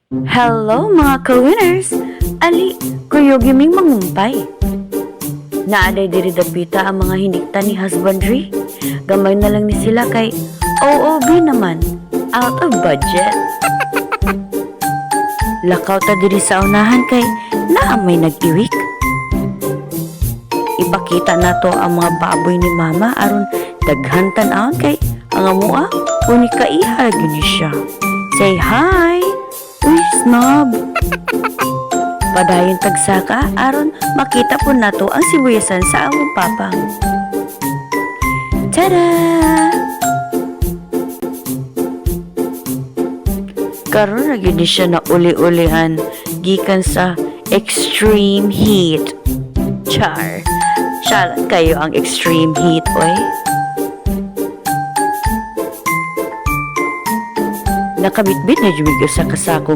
Hello mga ka-winners! Ali, kuyog yuming mangumpay. Naaday diri dapita ang mga hinikta ni husbandry. Gamay na lang ni sila kay OOB naman, out of budget. Lakaw ta diri sa unahan kay naa may nag-iwik. Ipakita nato ang mga baboy ni mama aron daghan tan-awon kay ang amua uni kaihag ni siya. Say hi! Uy, snob! Padayon tagsaka aron makita po nato ang sibuyasan sa among papang. Tada! Karon na gyud siya na uli-ulihan gikan sa extreme heat. Char. Shalat kayo ang extreme heat, oy. Nakabitbit na jumigyo sa kasako